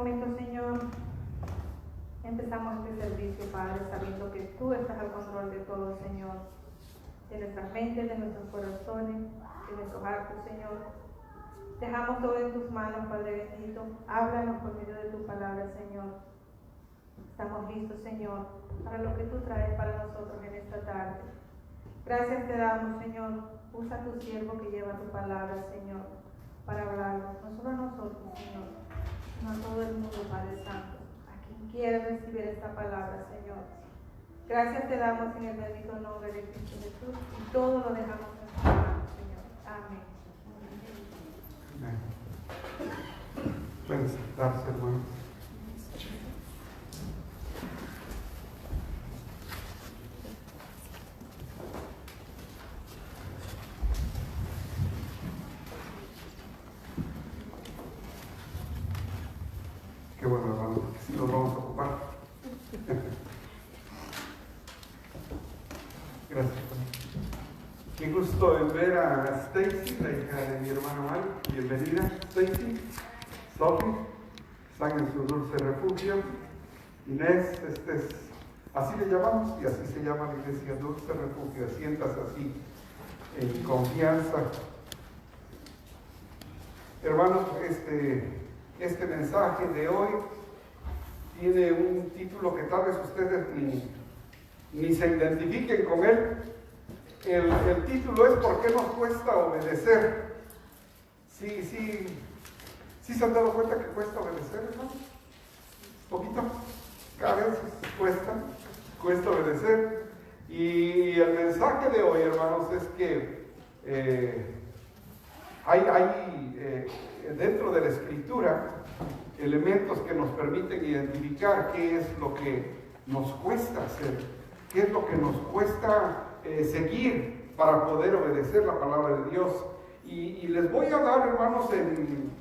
momento, Señor, empezamos este servicio, Padre, sabiendo que tú estás al control de todo, Señor, de nuestras mentes, de nuestros corazones, de nuestros actos, Señor. Dejamos todo en tus manos, Padre bendito. Háblanos por medio de tu palabra, Señor. Estamos listos, Señor, para lo que tú traes para nosotros en esta tarde. Gracias te damos, Señor. Usa a tu siervo que lleva tu palabra, Señor, para hablarnos, no solo a nosotros, Señor, sino a todo el mundo, Padre Santo, a quien quiere recibir esta palabra, Señor. Gracias te damos en el bendito nombre de Cristo Jesús y todo lo dejamos en tus manos, Señor. Amén. Pueden sentarse, hermanos. Qué bueno, hermanos, porque sí nos vamos a ocupar. Gracias. Qué gusto en ver a Stacy, la hija de mi hermano Mike. Bienvenida, Stacy. Sophie, están en su dulce refugio. Inés, así le llamamos y así se llama la iglesia, dulce refugio. Siéntase así, en confianza. Hermanos, este mensaje de hoy tiene un título que tal vez ustedes ni se identifiquen con él. El título es ¿por qué nos cuesta obedecer? ¿Sí se han dado cuenta que cuesta obedecer, hermano? ¿Poquito? Cada vez cuesta obedecer. Y el mensaje de hoy, hermanos, es que hay dentro de la Escritura elementos que nos permiten identificar qué es lo que nos cuesta hacer, qué es lo que nos cuesta seguir para poder obedecer la palabra de Dios. Y les voy a dar, hermanos, en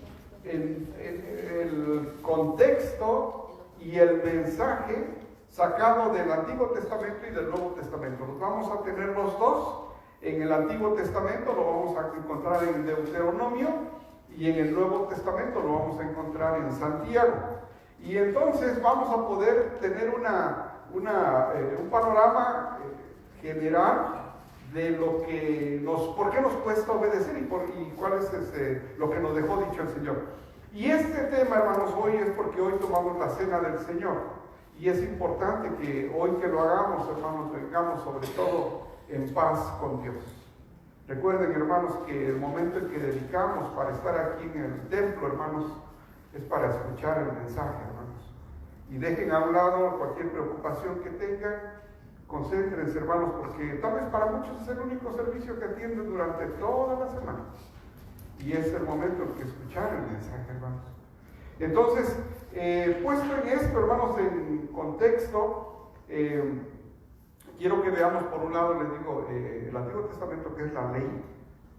el contexto y el mensaje sacado del Antiguo Testamento y del Nuevo Testamento. Los vamos a tener los dos. En el Antiguo Testamento lo vamos a encontrar en Deuteronomio y en el Nuevo Testamento lo vamos a encontrar en Santiago. Y entonces vamos a poder tener un panorama general de lo que por qué nos cuesta obedecer y cuál es lo que nos dejó dicho el Señor. Y este tema, hermanos, hoy es porque hoy tomamos la cena del Señor. Y es importante que hoy que lo hagamos, hermanos, vengamos sobre todo en paz con Dios. Recuerden, hermanos, que el momento en que dedicamos para estar aquí en el templo, hermanos, es para escuchar el mensaje, hermanos. Y dejen a un lado cualquier preocupación que tengan. Concéntrense, hermanos, porque tal vez para muchos es el único servicio que atienden durante toda la semana. Y es el momento en que escuchar el mensaje, hermanos. Entonces, puesto en esto, hermanos, en contexto, quiero que veamos por un lado, les digo, el Antiguo Testamento, que es la ley,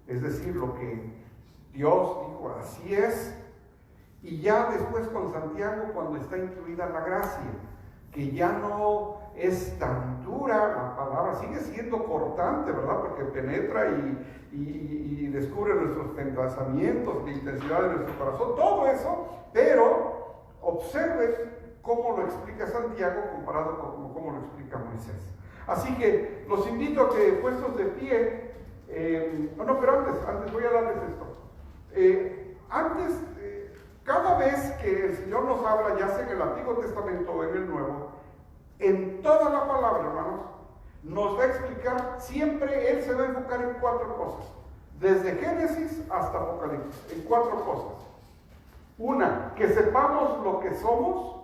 es decir, lo que Dios dijo, así es. Y ya después con Santiago, cuando está incluida la gracia, que ya no es tan dura la palabra, sigue siendo cortante, ¿verdad? Porque penetra y descubre nuestros pensamientos, la intensidad de nuestro corazón, todo eso, pero observen cómo lo explica Santiago comparado con cómo lo explica Moisés. Así que los invito a que, puestos de pie, pero antes voy a darles esto. Cada vez que el Señor nos habla, ya sea en el Antiguo Testamento o en el Nuevo, en toda la palabra, hermanos, nos va a explicar, siempre Él se va a enfocar en 4 cosas, desde Génesis hasta Apocalipsis, en 4 cosas. Una, que sepamos lo que somos,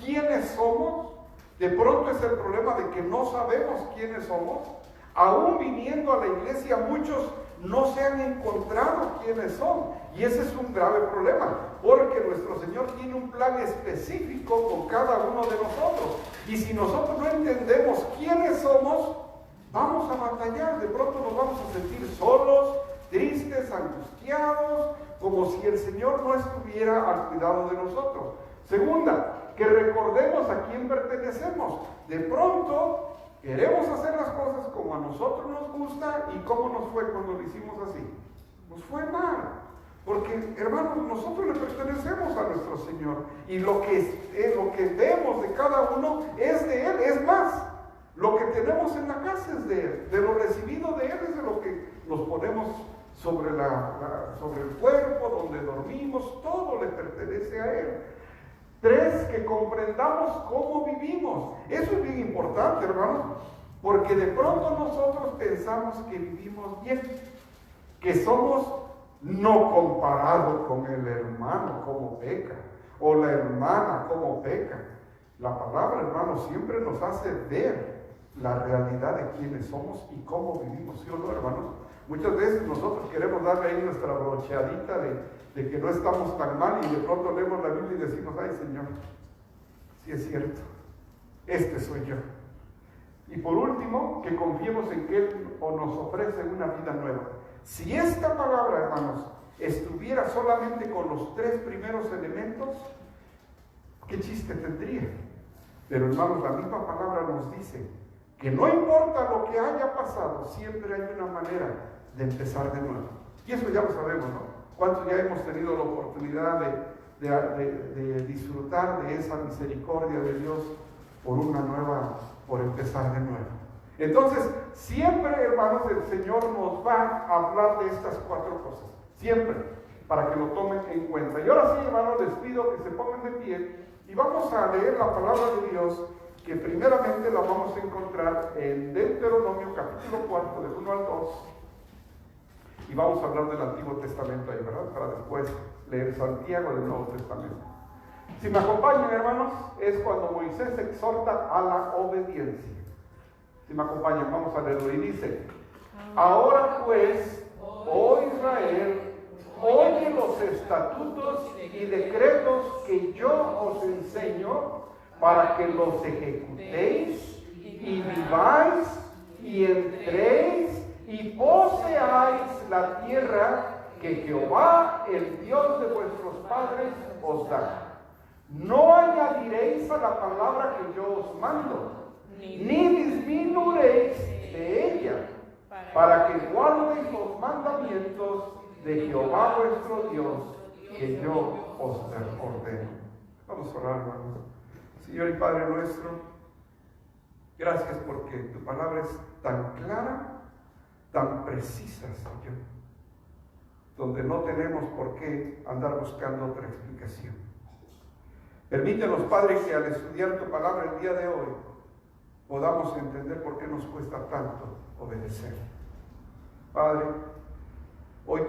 quiénes somos. De pronto es el problema de que no sabemos quiénes somos. Aún viniendo a la iglesia, muchos no se han encontrado quiénes son. Y ese es un grave problema, porque nuestro Señor tiene un plan específico con cada uno de nosotros. Y si nosotros no entendemos quiénes somos, vamos a batallar. De pronto nos vamos a sentir solos, tristes, angustiados, como si el Señor no estuviera al cuidado de nosotros. Segunda, que recordemos a quién pertenecemos. De pronto queremos hacer las cosas como a nosotros nos gusta. ¿Y cómo nos fue cuando lo hicimos así? Nos fue mal, porque, hermanos, nosotros le pertenecemos a nuestro Señor. Señor. Y lo que vemos de cada uno es de Él. Es más, lo que tenemos en la casa es de Él. De lo recibido de Él es de lo que nos ponemos sobre el cuerpo, donde dormimos. Todo le pertenece a Él. 3, que comprendamos cómo vivimos. Eso es bien importante, hermanos, porque de pronto nosotros pensamos que vivimos bien, que somos no comparados con el hermano como peca, o la hermana como peca. La palabra, hermanos, siempre nos hace ver la realidad de quiénes somos y cómo vivimos, ¿sí o no, hermanos? Muchas veces nosotros queremos darle ahí nuestra brocheadita de que no estamos tan mal, y de pronto leemos la Biblia y decimos: ay, Señor, sí es cierto, este soy yo. Y por último, que confiemos en que Él nos ofrece una vida nueva. Si esta palabra, hermanos, estuviera solamente con los 3 primeros elementos, ¿qué chiste tendría? Pero, hermanos, la misma palabra nos dice que no importa lo que haya pasado, siempre hay una manera de empezar de nuevo. Y eso ya lo sabemos, ¿no? ¿Cuántos ya hemos tenido la oportunidad de disfrutar de esa misericordia de Dios por empezar de nuevo? Entonces, siempre, hermanos, el Señor nos va a hablar de estas 4 cosas. Siempre, para que lo tomen en cuenta. Y ahora sí, hermanos, les pido que se pongan de pie y vamos a leer la palabra de Dios, que primeramente la vamos a encontrar en Deuteronomio capítulo 4, del 1 al 2. Y vamos a hablar del Antiguo Testamento ahí, ¿verdad? Para después leer Santiago del Nuevo Testamento. Si me acompañan, hermanos, es cuando Moisés exhorta a la obediencia. Si me acompañan, vamos a leerlo. Y dice: ahora pues, oh Israel, oye los estatutos y decretos que yo os enseño, para que los ejecutéis y viváis y entréis y poseáis la tierra que Jehová, el Dios de vuestros padres, os da. No añadiréis a la palabra que yo os mando, ni disminuiréis de ella, para que guardéis los mandamientos de Jehová vuestro Dios, que yo os ordeno. Vamos a orar, hermanos. Señor y Padre nuestro, gracias porque tu palabra es tan clara, tan precisa, Señor, donde no tenemos por qué andar buscando otra explicación. Permítenos, Padre, que al estudiar tu palabra el día de hoy podamos entender por qué nos cuesta tanto obedecer. Padre, hoy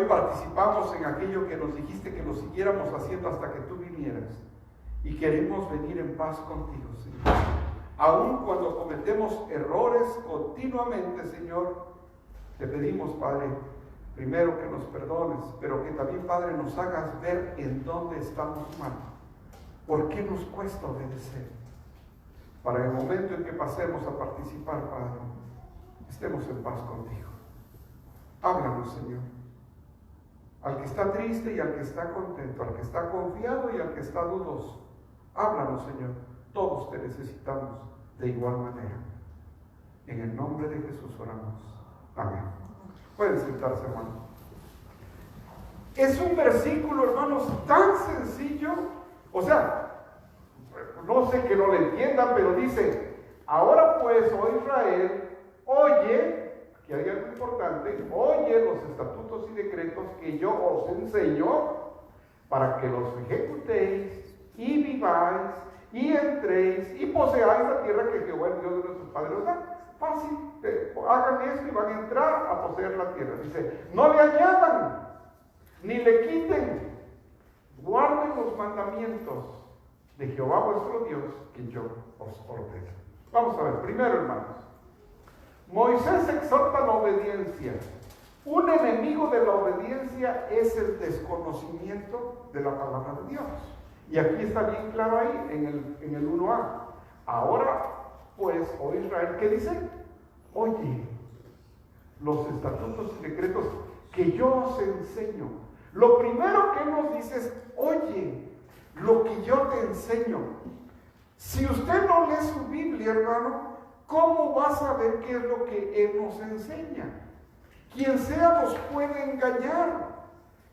participamos en aquello que nos dijiste que lo siguiéramos haciendo hasta que tú vinieras. Y queremos venir en paz contigo, Señor. Aun cuando cometemos errores continuamente, Señor, te pedimos, Padre, primero que nos perdones, pero que también, Padre, nos hagas ver en dónde estamos mal. ¿Por qué nos cuesta obedecer? Para el momento en que pasemos a participar, Padre, estemos en paz contigo. Háblanos, Señor. Al que está triste y al que está contento, al que está confiado y al que está dudoso. Háblanos, Señor. Todos te necesitamos de igual manera. En el nombre de Jesús oramos. Amén. Pueden sentarse, hermanos. Es un versículo, hermanos, tan sencillo. O sea, no sé que no lo entiendan, pero dice: ahora pues, oh Israel, oye, que hay algo importante, oye los estatutos y decretos que yo os enseño, para que los ejecutéis y viváis y entréis y poseáis la tierra que Jehová, el Dios de nuestros padres, os da. Fácil, hagan esto y van a entrar a poseer la tierra. Dice: no le añadan ni le quiten, guarden los mandamientos de Jehová vuestro Dios, que yo os ordeno. Vamos a ver, primero, hermanos, Moisés exhorta la obediencia. Un enemigo de la obediencia es el desconocimiento de la palabra de Dios. Y aquí está bien claro ahí, en el 1a. Ahora, pues, oh Israel, ¿qué dice? Oye los estatutos y decretos que yo os enseño. Lo primero que nos dice es: oye lo que yo te enseño. Si usted no lee su Biblia, hermano, ¿cómo va a saber qué es lo que Él nos enseña? Quien sea nos puede engañar.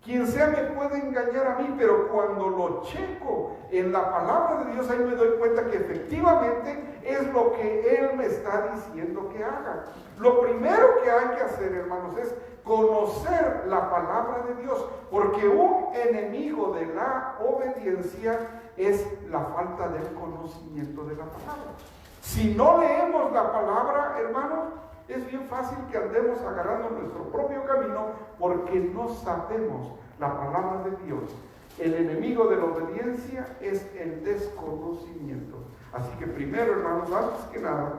Quien sea me puede engañar a mí, pero cuando lo checo en la palabra de Dios, ahí me doy cuenta que efectivamente es lo que Él me está diciendo que haga. Lo primero que hay que hacer, hermanos, es conocer la palabra de Dios, porque un enemigo de la obediencia es la falta del conocimiento de la palabra. Si no leemos la palabra, hermanos, es bien fácil que andemos agarrando nuestro propio camino porque no sabemos la palabra de Dios. El enemigo de la obediencia es el desconocimiento. Así que primero, hermanos, antes que nada,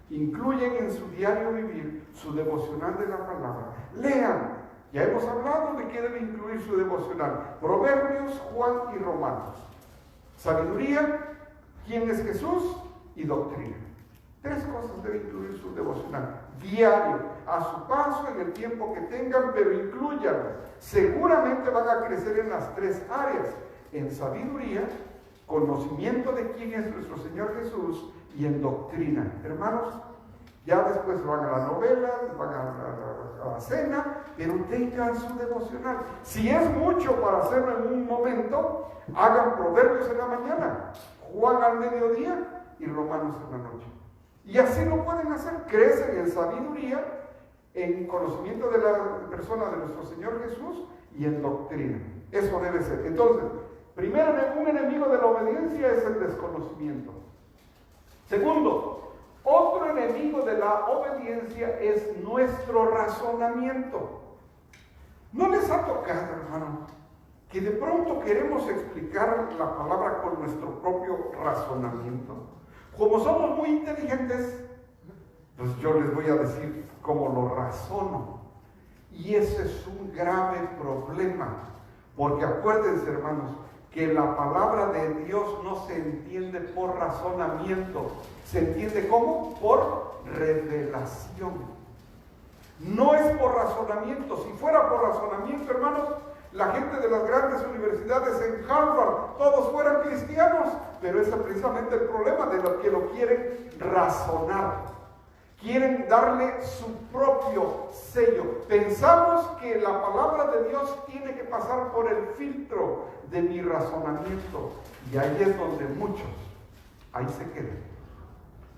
incluyen en su diario vivir su devocional de la palabra. Lean. Ya hemos hablado de qué debe incluir su devocional. Proverbios, Juan y Romanos. Sabiduría, quién es Jesús y doctrina. 3 cosas debe incluir su devocional diario, a su paso, en el tiempo que tengan, pero incluyanlo. Seguramente van a crecer en las 3 áreas: en sabiduría, conocimiento de quién es nuestro Señor Jesús, y en doctrina. Hermanos, ya después van a la novela, van a la cena, pero tengan su devocional. Si es mucho para hacerlo en un momento, hagan Proverbios en la mañana, Juan al mediodía y Romanos en la noche. Y así lo pueden hacer. Crecen en sabiduría, en conocimiento de la persona de nuestro Señor Jesús y en doctrina. Eso debe ser. Entonces, primero, un enemigo de la obediencia es el desconocimiento. Segundo, otro enemigo de la obediencia es nuestro razonamiento. ¿No les ha tocado, hermano, que de pronto queremos explicar la palabra con nuestro propio razonamiento? Como somos muy inteligentes, pues yo les voy a decir cómo lo razono. Y ese es un grave problema, porque acuérdense, hermanos, que la palabra de Dios no se entiende por razonamiento. ¿Se entiende cómo? Por revelación. No es por razonamiento. Si fuera por razonamiento, hermanos, la gente de las grandes universidades en Harvard, todos fueran cristianos, pero ese es precisamente el problema de los que lo quieren razonar. Quieren darle su propio sello. Pensamos que la palabra de Dios tiene que pasar por el filtro de mi razonamiento. Y ahí es donde muchos, ahí se quedan.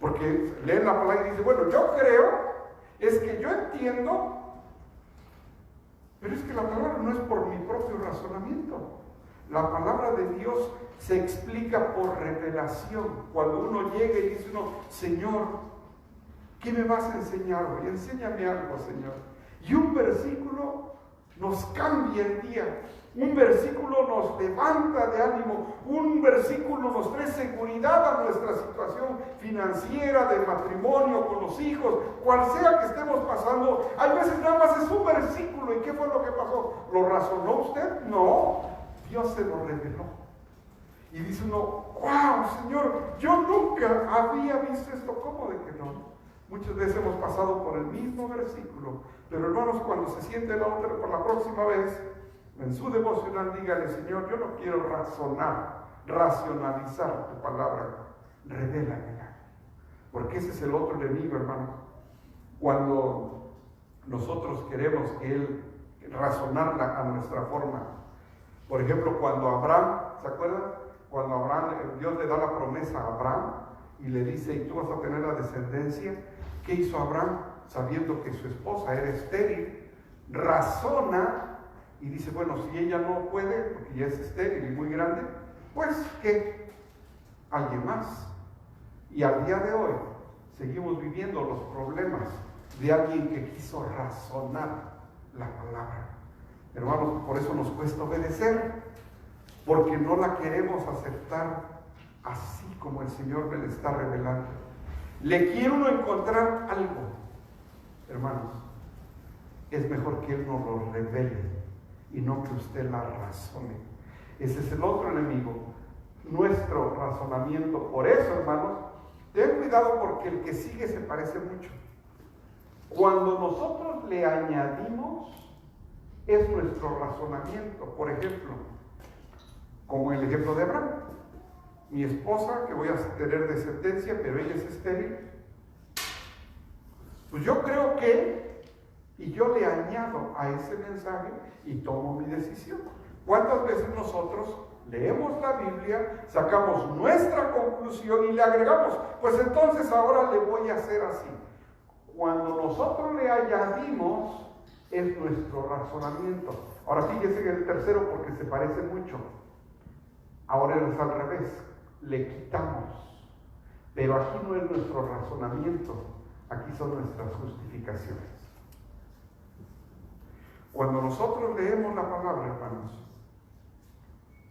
Porque leen la palabra y dicen, bueno, yo creo, es que yo entiendo, pero es que la palabra no es por mi propio razonamiento. La palabra de Dios se explica por revelación. Cuando uno llega y dice uno, Señor, ¿qué me vas a enseñar hoy? Enséñame algo, Señor. Y un versículo nos cambia el día. Un versículo nos levanta de ánimo. Un versículo nos trae seguridad a nuestra situación financiera, de matrimonio, con los hijos, cual sea que estemos pasando. Hay veces nada más es un versículo. ¿Y qué fue lo que pasó? ¿Lo razonó usted? No. Dios se lo reveló. Y dice uno, wow, Señor, yo nunca había visto esto. ¿Cómo de que no? Muchas veces hemos pasado por el mismo versículo, pero hermanos, cuando se siente la otra por la próxima vez, en su devocional dígale, Señor, yo no quiero racionalizar tu palabra, revélamela. Porque ese es el otro enemigo, hermanos. Cuando nosotros queremos que Él razonarla a nuestra forma. Por ejemplo, cuando Abraham, ¿se acuerdan? Cuando Abraham, Dios le da la promesa a Abraham y le dice, y tú vas a tener la descendencia. ¿Qué hizo Abraham? Sabiendo que su esposa era estéril, razona y dice, bueno, si ella no puede, porque ya es estéril y muy grande, pues que alguien más. Y al día de hoy seguimos viviendo los problemas de alguien que quiso razonar la palabra. Hermanos, por eso nos cuesta obedecer, porque no la queremos aceptar así como el Señor me la está revelando. Le quiere uno encontrar algo, hermanos, es mejor que Él nos lo revele y no que usted la razone. Ese es el otro enemigo, nuestro razonamiento. Por eso, hermanos, ten cuidado, porque el que sigue se parece mucho. Cuando nosotros le añadimos, es nuestro razonamiento. Por ejemplo, como el ejemplo de Abraham. Mi esposa, que voy a tener descendencia, pero ella es estéril. Pues yo creo que y yo le añado a ese mensaje y tomo mi decisión. ¿Cuántas veces nosotros leemos la Biblia, sacamos nuestra conclusión y le agregamos, pues entonces ahora le voy a hacer así? Cuando nosotros le añadimos, es nuestro razonamiento. Ahora fíjense en el tercero porque se parece mucho. Ahora es al revés, le quitamos. Pero aquí no es nuestro razonamiento, aquí son nuestras justificaciones. Cuando nosotros leemos la palabra, hermanos,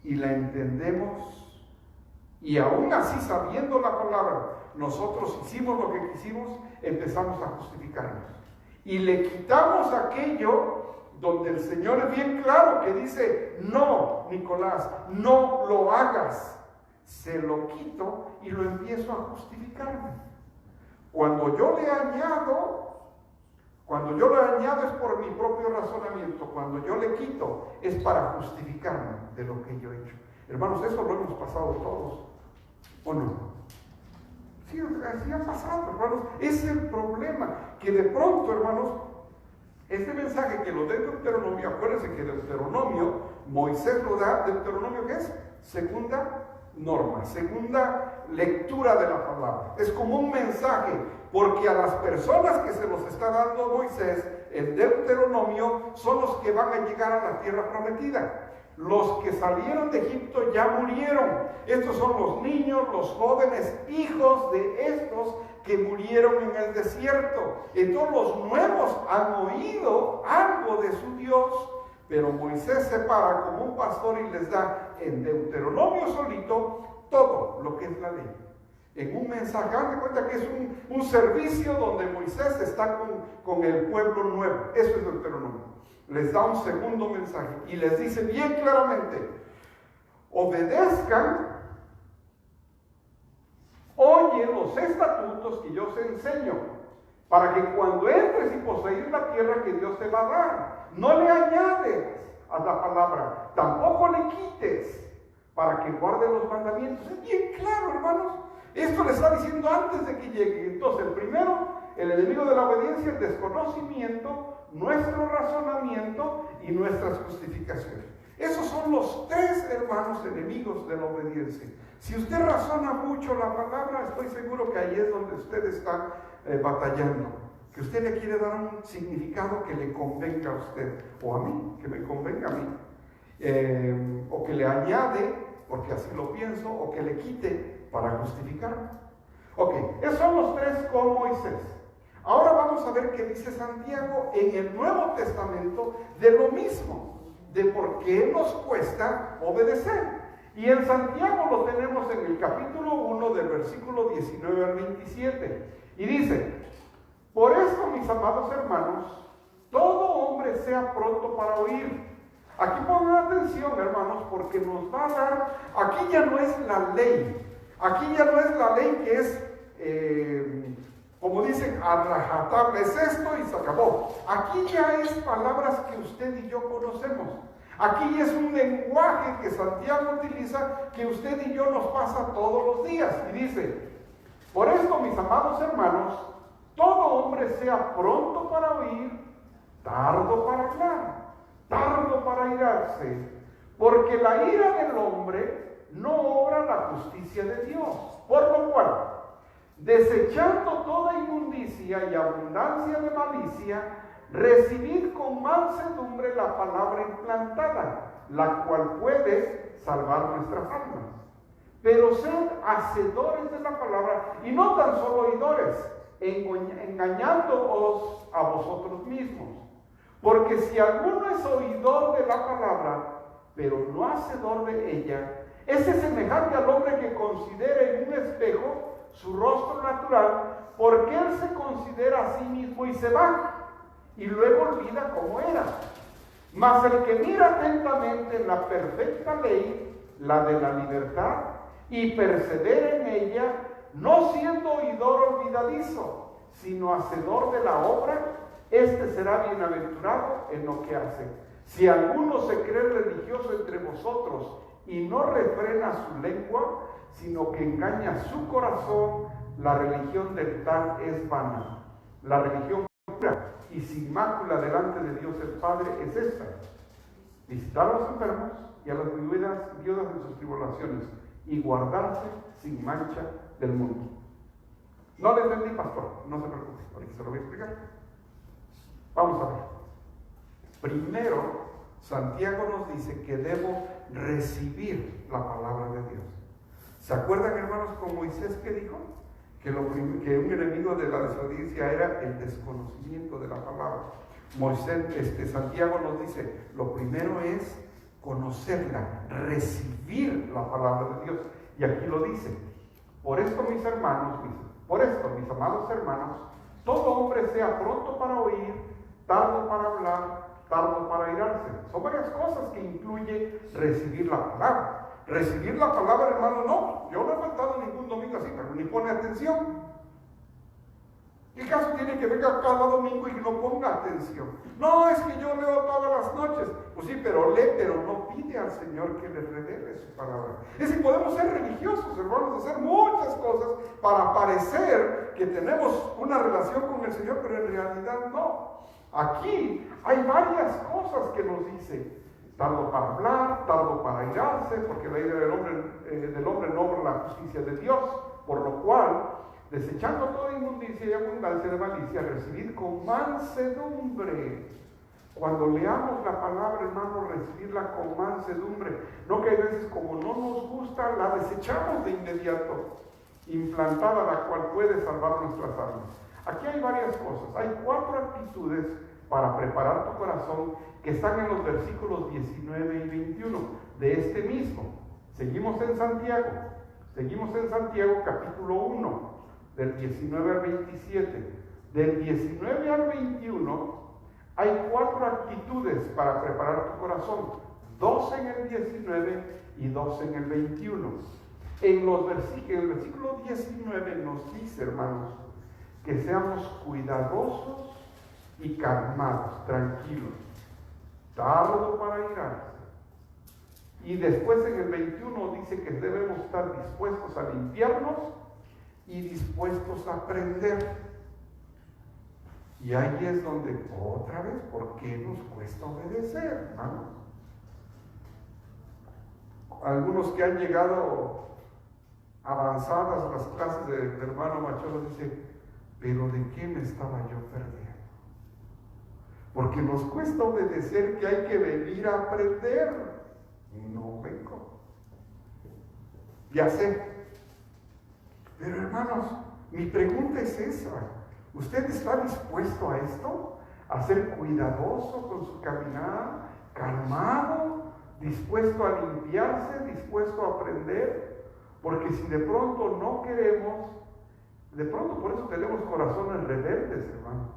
y la entendemos, y aún así sabiendo la palabra, nosotros hicimos lo que quisimos, empezamos a justificarnos. Y le quitamos aquello donde el Señor es bien claro que dice, no, Nicolás, no lo hagas. Se lo quito y lo empiezo a justificarme. Cuando yo le añado es por mi propio razonamiento. Cuando yo le quito es para justificarme de lo que yo he hecho. Hermanos, eso lo hemos pasado todos, ¿o no? Sí, así ha pasado, hermanos. Es el problema, que de pronto, hermanos, este mensaje que lo da Deuteronomio, acuérdense que Deuteronomio, Moisés lo da, Deuteronomio, ¿qué es? Segunda norma, segunda lectura de la palabra. Es como un mensaje, porque a las personas que se los está dando Moisés en Deuteronomio son los que van a llegar a la tierra prometida. Los que salieron de Egipto ya murieron. Estos son los niños, los jóvenes, hijos de estos que murieron en el desierto. Entonces los nuevos han oído algo de su Dios, pero Moisés se para como un pastor y les da en Deuteronomio solito todo lo que es la ley. En un mensaje, hagan de cuenta que es un servicio donde Moisés está con el pueblo nuevo. Eso es Deuteronomio. Les da un segundo mensaje y les dice bien claramente, obedezcan, oye los estatutos que yo os enseño, para que cuando entres y poseer la tierra que Dios te va a dar, no le añades a la palabra, tampoco le quites, para que guarde los mandamientos. Es bien claro, hermanos. Esto le está diciendo antes de que llegue. Entonces, primero, el enemigo de la obediencia, el desconocimiento, nuestro razonamiento y nuestras justificaciones. Esos son los tres, hermanos, enemigos de la obediencia. Si usted razona mucho la palabra, estoy seguro que ahí es donde usted está batallando. Que usted le quiere dar un significado que le convenga a usted, o a mí, que me convenga a mí. O que le añade, porque así lo pienso, o que le quite para justificarme. Ok, esos son los tres con Moisés. Ahora vamos a ver qué dice Santiago en el Nuevo Testamento de lo mismo, de por qué nos cuesta obedecer. Y en Santiago lo tenemos en el capítulo 1 del versículo 19 al 27. Y dice, por esto, mis amados hermanos, todo hombre sea pronto para oír. Aquí pongan atención, hermanos, porque nos va a dar, aquí ya no es la ley. Aquí ya no es la ley que es, como dicen, a rajatabla, es esto y se acabó. Aquí ya es palabras que usted y yo conocemos. Aquí es un lenguaje que Santiago utiliza, que usted y yo nos pasa todos los días. Y dice, por esto, mis amados hermanos, todo hombre sea pronto para oír, tardo para hablar, tardo para irarse, porque la ira del hombre no obra la justicia de Dios. Por lo cual, desechando toda inmundicia y abundancia de malicia, recibid con mansedumbre la palabra implantada, la cual puede salvar nuestras almas. Pero sed hacedores de la palabra y no tan solo oidores, engañándoos a vosotros mismos. Porque si alguno es oidor de la palabra, pero no hacedor de ella, ese es semejante al hombre que considera en un espejo su rostro natural, porque él se considera a sí mismo y se va, y luego olvida cómo era. Mas el que mira atentamente en la perfecta ley, la de la libertad, y persevera en ella, no siendo oidor olvidadizo, sino hacedor de la obra, este será bienaventurado en lo que hace. Si alguno se cree religioso entre vosotros y no refrena su lengua, sino que engaña su corazón, la religión del tal es vana. La religión pura y sin mácula delante de Dios el Padre es esta: visitar a los enfermos y a las viudas en sus tribulaciones y guardarse sin mancha del mundo. No le entendí, pastor, no se preocupe, ahorita se lo voy a explicar. Vamos a ver. Primero, Santiago nos dice que debo recibir la palabra de Dios. ¿Se acuerdan, hermanos, con Moisés que dijo? Que un enemigo de la desobediencia era el desconocimiento de la palabra. Santiago nos dice, lo primero es conocerla, recibir la palabra de Dios. Y aquí lo dice: por esto, mis hermanos, mis amados hermanos, todo hombre sea pronto para oír, tardo para hablar, tardo para airarse. Son varias cosas que incluye recibir la palabra. Recibir la palabra, hermano, no. Yo no he faltado ningún domingo así, pero ni pone atención. ¿Qué caso tiene que venga cada domingo y que no ponga atención? No, es que yo leo todas las noches. Pues sí, pero lee, pero no pide al Señor que le revele su palabra. Es decir, podemos ser religiosos, hermanos, hacer muchas cosas para parecer que tenemos una relación con el Señor, pero en realidad no. Aquí hay varias cosas que nos dice: tardo para hablar, tardo para airarse, porque la ira del hombre no obra la justicia de Dios, por lo cual, desechando toda inmundicia y abundancia de malicia, recibid con mansedumbre. Cuando leamos la palabra, hermano, recibirla con mansedumbre. No que hay veces, como no nos gusta, la desechamos de inmediato, implantada, la cual puede salvar nuestras almas. Aquí hay varias cosas. Hay 4 actitudes para preparar tu corazón que están en los versículos 19 y 21 de este mismo. Seguimos en Santiago capítulo 1, del 19 al 27. Del 19 al 21 hay 4 actitudes para preparar tu corazón: 2 en el 19 y 2 en el 21. En el versículo 19 nos dice, hermanos, que seamos cuidadosos y calmados, tranquilos, tardo para airarse. Y después en el 21 dice que debemos estar dispuestos a limpiarnos y dispuestos a aprender. Y ahí es donde otra vez, ¿por qué nos cuesta obedecer, hermanos? Algunos que han llegado avanzadas a las clases del hermano Machado dicen: ¿pero de qué me estaba yo perdiendo? Porque nos cuesta obedecer, que hay que venir a aprender. No vengo. Ya sé. Pero, hermanos, mi pregunta es esa: ¿usted está dispuesto a esto? ¿A ser cuidadoso con su caminar? ¿Calmado? ¿Dispuesto a limpiarse? ¿Dispuesto a aprender? Porque si de pronto no queremos, de pronto por eso tenemos corazones rebeldes, hermano,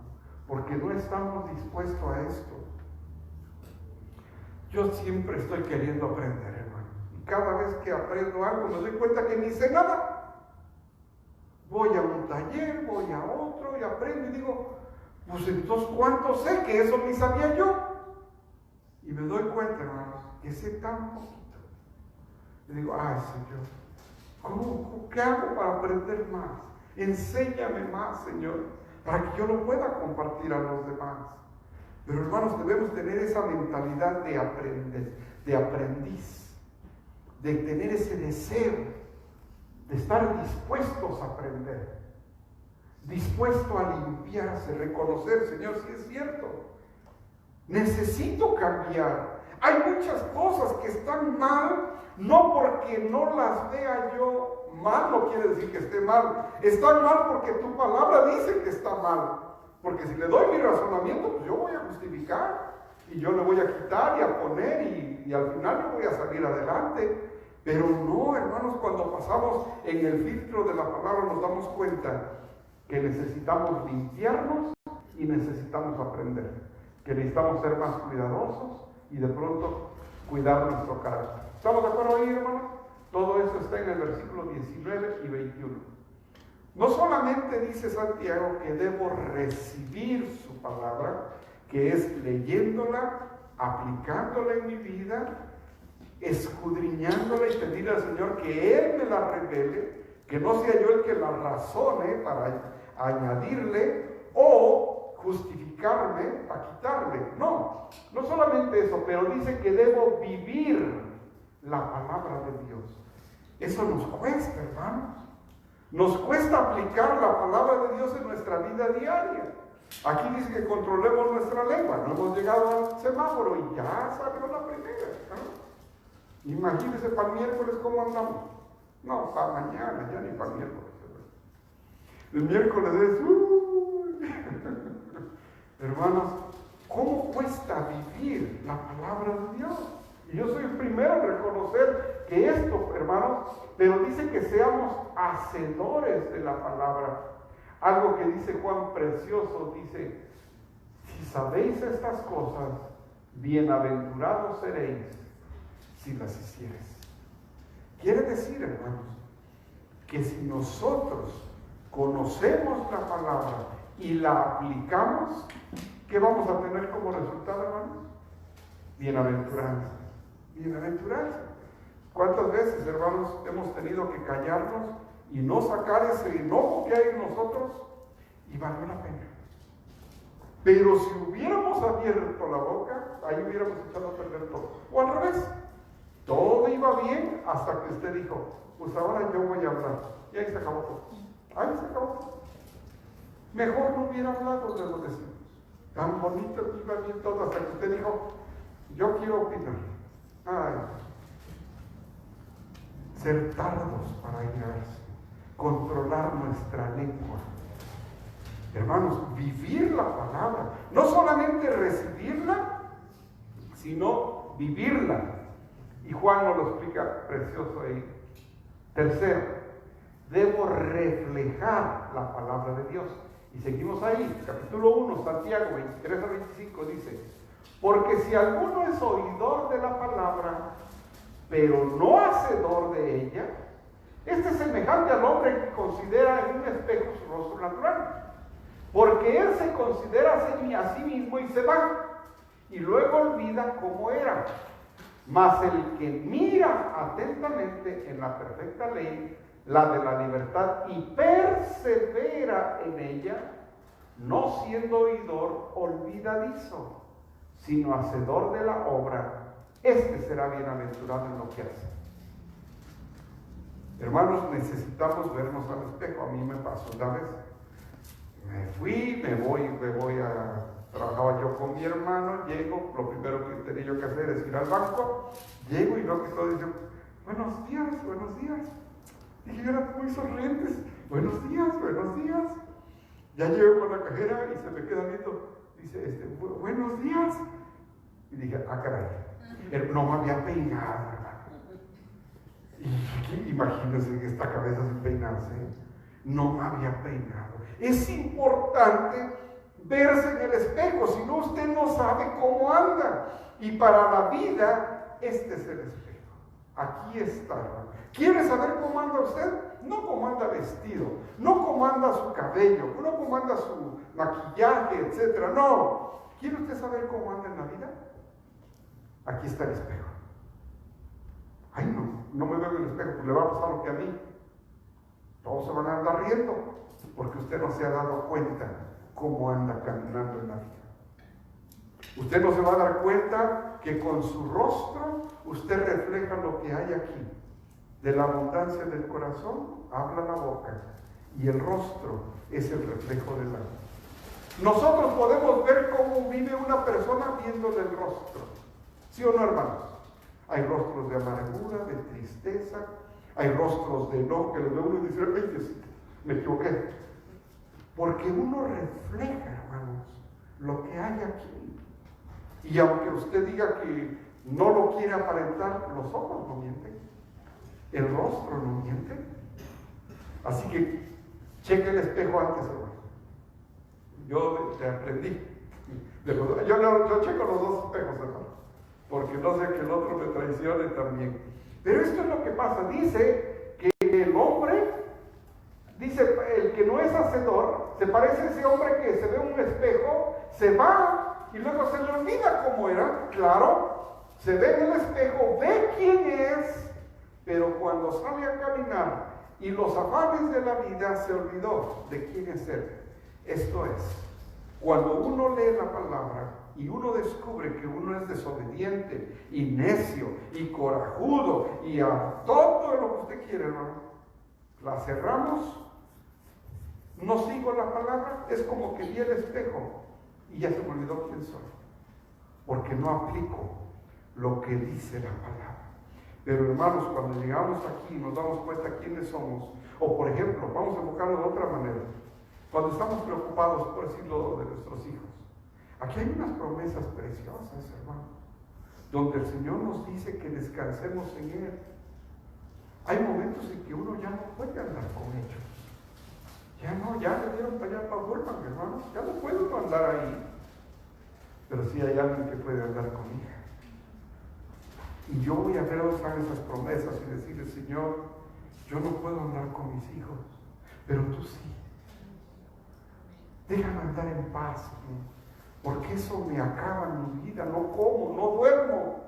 porque no estamos dispuestos a esto. Yo siempre estoy queriendo aprender, hermano, y cada vez que aprendo algo me doy cuenta que ni sé nada. Voy a un taller, voy a otro y aprendo y digo: pues entonces, ¿cuánto sé? Que eso ni sabía yo. Y me doy cuenta, hermanos, que sé tan poquito. Y digo: ay, Señor, ¿qué hago para aprender más? Enséñame más, Señor, para que yo lo pueda compartir a los demás. Pero, hermanos, debemos tener esa mentalidad de aprender, de aprendiz, de tener ese deseo de estar dispuestos a aprender, dispuesto a limpiarse, reconocer: Señor, si es cierto, necesito cambiar. Hay muchas cosas que están mal, no porque no las vea yo mal, no quiere decir que esté mal. Están mal porque tu palabra dice que está mal. Porque si le doy mi razonamiento, pues yo voy a justificar y yo le voy a quitar y a poner y al final yo voy a salir adelante. Pero no, hermanos, cuando pasamos en el filtro de la palabra nos damos cuenta que necesitamos limpiarnos y necesitamos aprender, que necesitamos ser más cuidadosos y de pronto cuidar nuestro carácter. ¿Estamos de acuerdo ahí, hermanos? Todo eso está en el versículo 19 y 21. No solamente dice Santiago que debo recibir su palabra, que es leyéndola, aplicándola en mi vida, escudriñándola y pedirle al Señor que Él me la revele, que no sea yo el que la razone para añadirle o justificar aplicarme a quitarle. No, no solamente eso, pero dice que debo vivir la palabra de Dios. Eso nos cuesta, hermanos. Nos cuesta aplicar la palabra de Dios en nuestra vida diaria. Aquí dice que controlemos nuestra lengua. No hemos llegado al semáforo y ya salió la primera, ¿no? Imagínense para el miércoles cómo andamos. No, para mañana, ya ni para el miércoles. El miércoles es... Hermanos, ¿cómo cuesta vivir la palabra de Dios? Y yo soy el primero en reconocer que esto, hermanos, pero dice que seamos hacedores de la palabra. Algo que dice Juan precioso, dice, si sabéis estas cosas, bienaventurados seréis si las hiciereis. Quiere decir, hermanos, que si nosotros conocemos la palabra y la aplicamos, ¿qué vamos a tener como resultado, hermanos? Bienaventuranza. Bienaventuranza. ¿Cuántas veces, hermanos, hemos tenido que callarnos y no sacar ese enojo que hay en nosotros? Y valió la pena. Pero si hubiéramos abierto la boca, ahí hubiéramos echado a perder todo. O al revés, todo iba bien hasta que usted dijo, pues ahora yo voy a hablar. Y ahí se acabó todo. Ahí se acabó. Mejor no hubiera hablado de lo decimos. Tan bonito que iba bien todo hasta que usted dijo, yo quiero opinar. Ay, ser tardos para irarse, controlar nuestra lengua. Hermanos, vivir la palabra, no solamente recibirla, sino vivirla. Y Juan nos lo explica precioso ahí. Tercero, debo reflejar la palabra de Dios. Y seguimos ahí, capítulo 1, Santiago 23 a 25 dice, porque si alguno es oidor de la palabra, pero no hacedor de ella, este es semejante al hombre que considera en un espejo su rostro natural. Porque él se considera a sí mismo y se va, y luego olvida cómo era. Mas el que mira atentamente en la perfecta ley, la de la libertad, y persevera en ella, no siendo oidor olvidadizo, sino hacedor de la obra, este será bienaventurado en lo que hace. Hermanos, necesitamos vernos al espejo. A mí me pasó una vez. Me voy a... Trabajaba yo con mi hermano, llego, lo primero que tenía yo que hacer es ir al banco, llego y veo que todos dicen, buenos días, buenos días. Dije, yo era muy sonrientes, buenos días, buenos días. Ya llego con la cajera y se me queda viendo, dice, buenos días. Y dije, caray, no me había peinado, hermano. Y imagínense que esta cabeza sin peinarse, no me había peinado. Es importante verse en el espejo, si no usted no sabe cómo anda. Y para la vida, este es el espejo. Aquí está, hermano. ¿Quiere saber cómo anda usted? No cómo anda vestido, no cómo anda su cabello, no cómo anda su maquillaje, etc. No. ¿Quiere usted saber cómo anda en la vida? Aquí está el espejo. Ay, no me veo en el espejo, pues le va a pasar lo que a mí. Todos se van a andar riendo, porque usted no se ha dado cuenta cómo anda caminando en la vida. Usted no se va a dar cuenta que con su rostro usted refleja lo que hay aquí. De la abundancia del corazón habla la boca, y el rostro es el reflejo del alma. Nosotros podemos ver cómo vive una persona viéndole el rostro. ¿Sí o no, hermanos? Hay rostros de amargura, de tristeza, hay rostros de enojo que los ve uno y dice, ay, Diosito, me equivoqué. Porque uno refleja, hermanos, lo que hay aquí. Y aunque usted diga que no lo quiere aparentar, los ojos no mienten, el rostro no miente. Así que cheque el espejo antes, hermano. Yo te aprendí. Yo checo los dos espejos, hermano, porque no sé que el otro me traicione también. Pero esto es lo que pasa. Dice que el hombre, el que no es hacedor, se parece a ese hombre que se ve en un espejo, se va y luego se le olvida cómo era. Claro, se ve en el espejo, ve quién es, pero cuando sale a caminar y los afanes de la vida se olvidó de quién es él. Esto es, Cuando uno lee la palabra y uno descubre que uno es desobediente y necio y corajudo y a todo lo que usted quiere, hermano, la cerramos, no sigo la palabra, es como que vi el espejo y ya se me olvidó quién soy, porque no aplico lo que dice la palabra. Pero hermanos, cuando llegamos aquí nos damos cuenta quiénes somos, o por ejemplo, vamos a enfocarlo de otra manera, cuando estamos preocupados, por decirlo, de nuestros hijos, aquí hay unas promesas preciosas, hermanos, donde el Señor nos dice que descansemos en Él. Hay momentos en que uno ya no puede andar con ellos. Ya le dieron para allá para Burbank, hermanos, ya no puedo andar ahí. Pero sí hay alguien que puede andar con mi hija. Y yo voy a ver esas promesas y decirle, Señor, yo no puedo andar con mis hijos, pero tú sí. Déjame andar en paz, ¿no? Porque eso me acaba mi vida. No como, no duermo.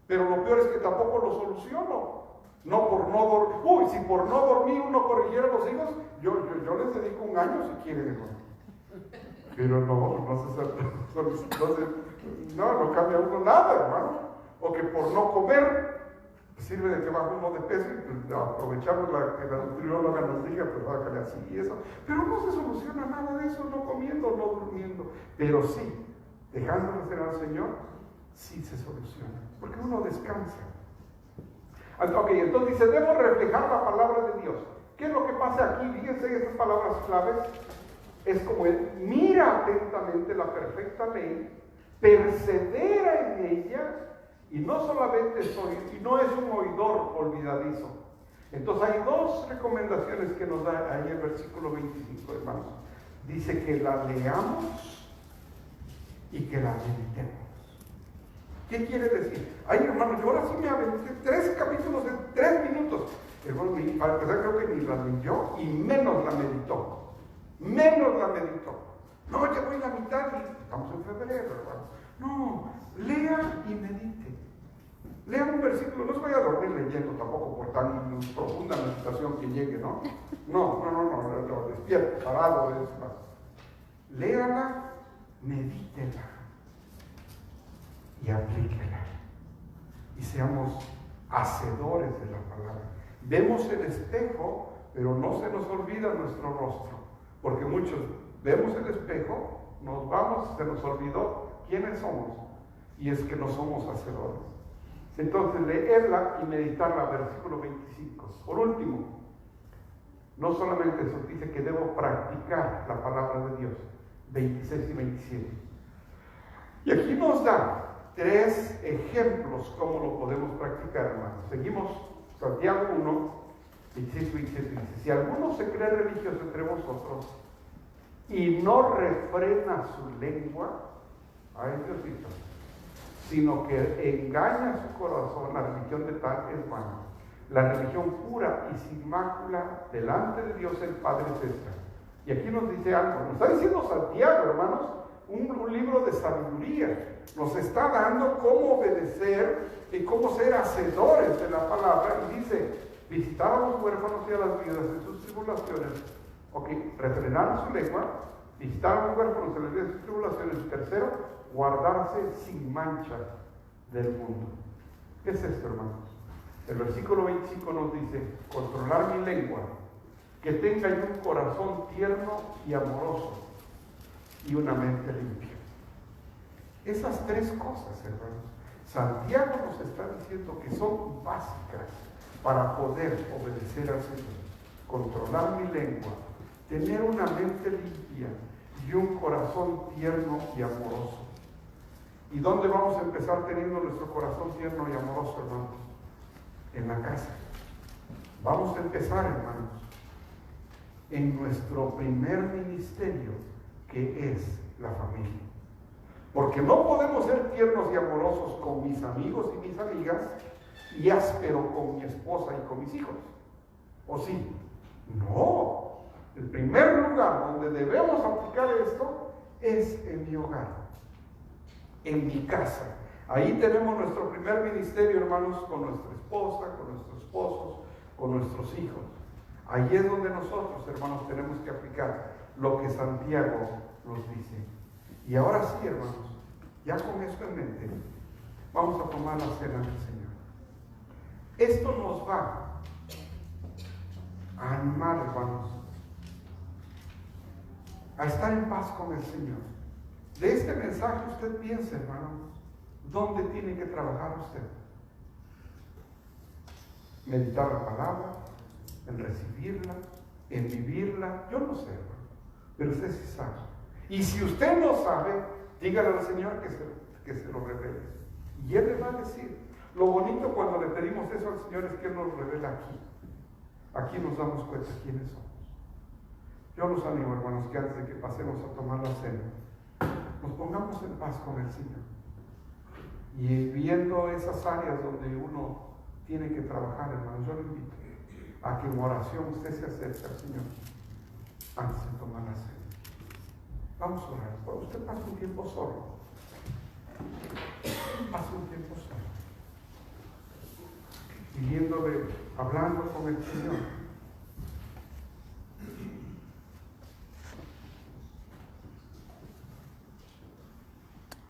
Pero lo peor es que tampoco lo soluciono. No por no dormir. Uy, si por no dormir uno corrigiera a los hijos, yo les dedico un año si quieren, hermano. Pero no cambia uno nada, hermano. O que por no comer sirve de que baja uno de peso y pues, aprovechamos que la nutrióloga nos diga, pues bájale así y eso. Pero no se soluciona nada de eso, no comiendo, no durmiendo. Pero sí, dejándole ser al Señor, sí se soluciona. Porque uno descansa. Ok, entonces dice, debo reflejar la palabra de Dios. ¿Qué es lo que pasa aquí? Fíjense en estas palabras claves. Es como él mira atentamente la perfecta ley, persevera en ella, y no solamente es oír, y no es un oidor olvidadizo. Entonces hay dos recomendaciones que nos da ahí el versículo 25, hermanos. Dice que la leamos y que la meditemos. ¿Qué quiere decir? Ay, hermano, yo ahora sí me aventé 3 capítulos en 3 minutos. Hermano, para empezar creo que ni la leyó y menos la meditó. No, ya voy a la mitad y estamos en febrero, hermano. No, lea y medite. Lea un versículo, no se vaya a dormir leyendo tampoco por tan profunda meditación que llegue, ¿no? No, despierta, parado, es más. Léala, medítela y aplíquela. Y seamos hacedores de la palabra. Vemos el espejo, pero no se nos olvida nuestro rostro. Porque muchos vemos el espejo, nos vamos, se nos olvidó quiénes somos. Y es que no somos hacedores. Entonces, leerla y meditarla, versículo 25. Por último, no solamente eso, dice que debo practicar la palabra de Dios, 26 y 27. Y aquí nos da 3 ejemplos cómo lo podemos practicar, hermanos. Seguimos Santiago 1, 26 y 27. Dice, si alguno se cree religioso entre vosotros y no refrena su lengua, ay Diosito, sino que engaña su corazón, la religión de tal es vana. La religión pura y sin mácula delante de Dios el Padre es esta. Y aquí nos dice algo, nos está diciendo Santiago, hermanos, un libro de sabiduría. Nos está dando cómo obedecer y cómo ser hacedores de la palabra. Y dice, visitar a los huérfanos y a las viudas en sus tribulaciones. Ok, refrenar su lengua, visitar a los huérfanos y a las viudas en sus tribulaciones. Tercero, guardarse sin mancha del mundo. ¿Qué es esto, hermanos? El versículo 25 nos dice, controlar mi lengua, que tenga yo un corazón tierno y amoroso y una mente limpia. Esas 3 cosas, hermanos, Santiago nos está diciendo que son básicas para poder obedecer al Señor. Controlar mi lengua, tener una mente limpia y un corazón tierno y amoroso. ¿Y dónde vamos a empezar teniendo nuestro corazón tierno y amoroso, hermanos? En la casa. Vamos a empezar, hermanos, en nuestro primer ministerio, que es la familia. Porque no podemos ser tiernos y amorosos con mis amigos y mis amigas y áspero con mi esposa y con mis hijos. ¿O sí? No. El primer lugar donde debemos aplicar esto es en mi hogar, en mi casa. Ahí tenemos nuestro primer ministerio, hermanos, con nuestra esposa, con nuestros esposos, con nuestros hijos. Ahí es donde nosotros, hermanos, tenemos que aplicar lo que Santiago nos dice. Y ahora sí, hermanos, ya con esto en mente, vamos a tomar la cena del Señor. Esto nos va a animar, hermanos, a estar en paz con el Señor. De este mensaje usted piensa, hermano, ¿dónde tiene que trabajar usted? Meditar la palabra, en recibirla, en vivirla, yo no sé, hermano, pero usted sí sabe. Y si usted no sabe, dígale al Señor que se lo revele. Y Él le va a decir. Lo bonito cuando le pedimos eso al Señor es que Él nos revela aquí. Aquí nos damos cuenta quiénes somos. Yo los animo, hermanos, que antes de que pasemos a tomar la cena, nos pongamos en paz con el Señor. Y viendo esas áreas donde uno tiene que trabajar, hermanos, yo le invito a que en oración usted se acerque al Señor antes de tomar la cena. Vamos a orar. Usted pasa un tiempo solo. Pasa un tiempo solo. Pidiéndole, hablando con el Señor.